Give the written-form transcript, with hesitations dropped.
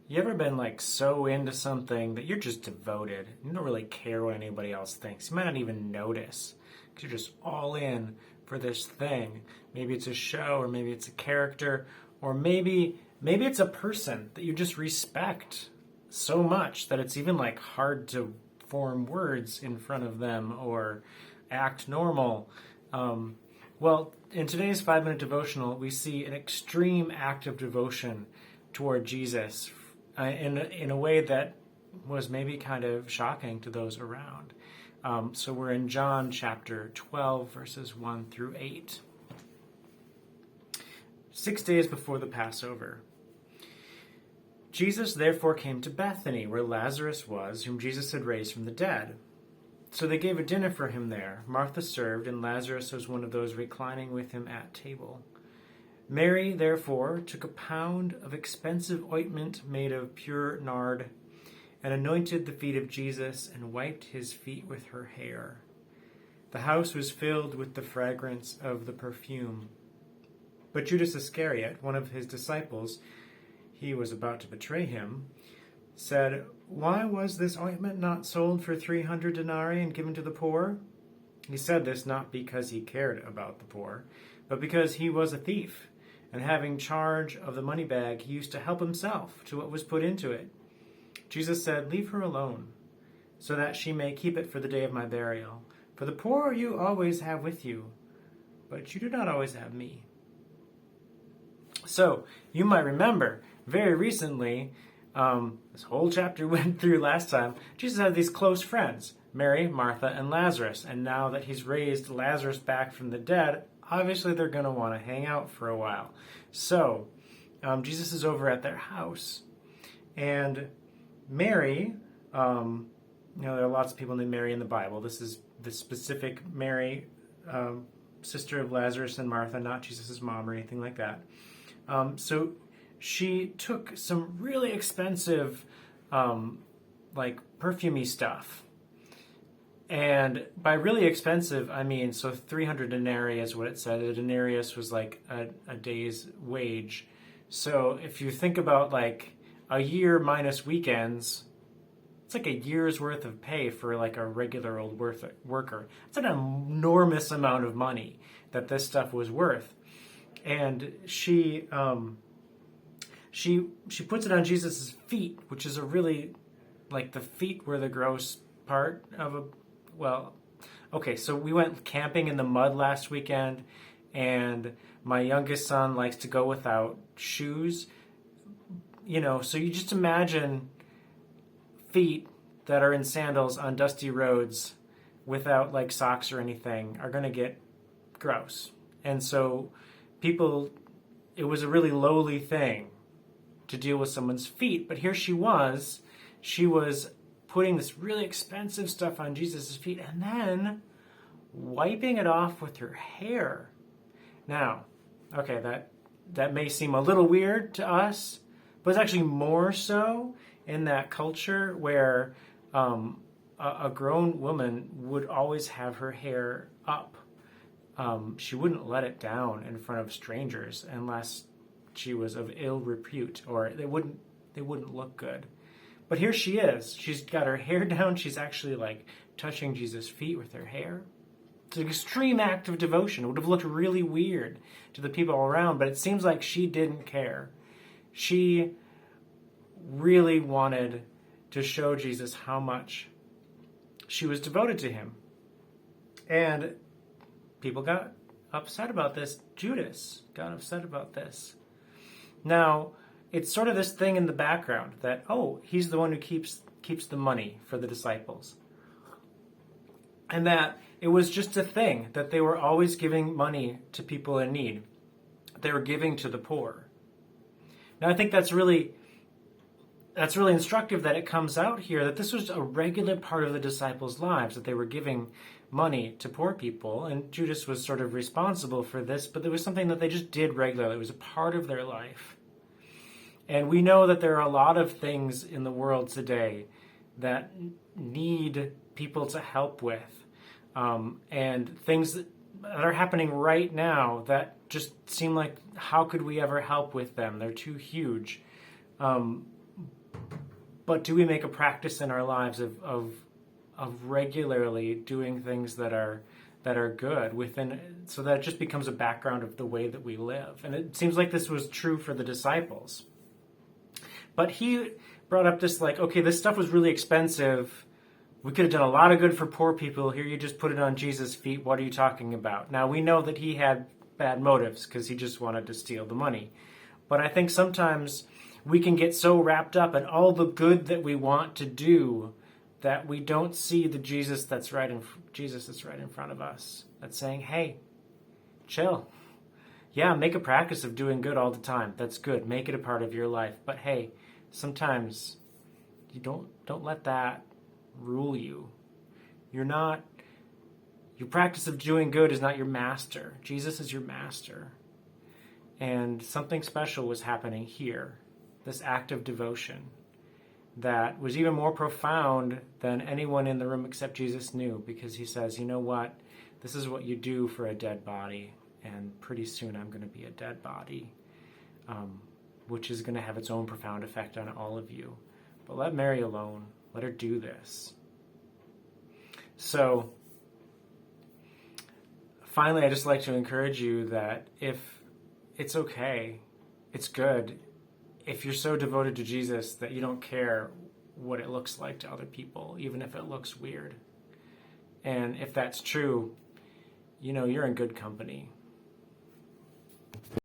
You ever been like so into something that you're just devoted? You don't really care what anybody else thinks. You might not even notice because you're just all in for this thing. Maybe it's a show, or maybe it's a character, or maybe it's a person that you just respect so much that it's even like hard to form words in front of them or act normal. Well, in today's 5 minute devotional, we see an extreme act of devotion toward Jesus in a way that was maybe kind of shocking to those around. So we're in John chapter 12, verses 1 through 8. 6 days before the Passover, Jesus therefore came to Bethany, where Lazarus was, whom Jesus had raised from the dead. So they gave a dinner for him there. Martha served, and Lazarus was one of those reclining with him at table. Mary, therefore, took a pound of expensive ointment made of pure nard, and anointed the feet of Jesus, and wiped his feet with her hair. The house was filled with the fragrance of the perfume. But Judas Iscariot, one of his disciples, he was about to betray him, said, "Why was this ointment not sold for 300 denarii and given to the poor?" He said this not because he cared about the poor, but because he was a thief, and having charge of the money bag, he used to help himself to what was put into it. Jesus said, "Leave her alone, so that she may keep it for the day of my burial. For the poor you always have with you, but you do not always have me." So, you might remember, very recently, this whole chapter went through last time, Jesus had these close friends, Mary, Martha, and Lazarus. And now that he's raised Lazarus back from the dead, obviously they're going to want to hang out for a while. So, Jesus is over at their house. And Mary, there are lots of people named Mary in the Bible. This is the specific Mary, sister of Lazarus and Martha, not Jesus' mom or anything like that. So she took some really expensive, perfumey stuff. And by really expensive, I mean, so 300 denarii is what it said. A denarius was like a day's wage. So if you think about like a year minus weekends, it's like a year's worth of pay for like a regular old worker. It's an enormous amount of money that this stuff was worth. And she puts it on Jesus' feet, which is a really, like the feet were the gross part of okay, so we went camping in the mud last weekend, and my youngest son likes to go without shoes. So you just imagine feet that are in sandals on dusty roads without like socks or anything are going to get gross. And so it was a really lowly thing to deal with someone's feet. But here she was putting this really expensive stuff on Jesus' feet and then wiping it off with her hair. Now, okay, that may seem a little weird to us, but it's actually more so in that culture where a grown woman would always have her hair up. She wouldn't let it down in front of strangers unless she was of ill repute, or they wouldn't look good. But here she is. She's got her hair down. She's actually like touching Jesus' feet with her hair. It's an extreme act of devotion. It would have looked really weird to the people around, but it seems like she didn't care. She really wanted to show Jesus how much she was devoted to him. And people got upset about this. Judas got upset about this. Now, it's sort of this thing in the background that, he's the one who keeps the money for the disciples. And that it was just a thing that they were always giving money to people in need. They were giving to the poor. Now, I think that's really instructive that it comes out here that this was a regular part of the disciples' lives, that they were giving money to poor people, and Judas was sort of responsible for this, but it was something that they just did regularly. It was a part of their life. And we know that there are a lot of things in the world today that need people to help with, and things that are happening right now that just seem like, how could we ever help with them? They're too huge. But do we make a practice in our lives of regularly doing things that are good within, so that it just becomes a background of the way that we live? And it seems like this was true for the disciples. But he brought up this, like, okay, this stuff was really expensive. We could have done a lot of good for poor people. Here, you just put it on Jesus' feet. What are you talking about? Now, we know that he had bad motives because he just wanted to steal the money. But I think sometimes we can get so wrapped up in all the good that we want to do that we don't see the Jesus that's right in front of us. That's saying, hey, chill. Yeah, make a practice of doing good all the time. That's good. Make it a part of your life. But hey, sometimes you don't let that rule you. Your practice of doing good is not your master. Jesus is your master. And something special was happening here, this act of devotion that was even more profound than anyone in the room except Jesus knew, because he says, you know what? This is what you do for a dead body, and pretty soon I'm going to be a dead body, which is going to have its own profound effect on all of you. But let Mary alone. Let her do this. So, finally, I just like to encourage you that if it's okay, it's good, if you're so devoted to Jesus that you don't care what it looks like to other people, even if it looks weird. And if that's true, you're in good company.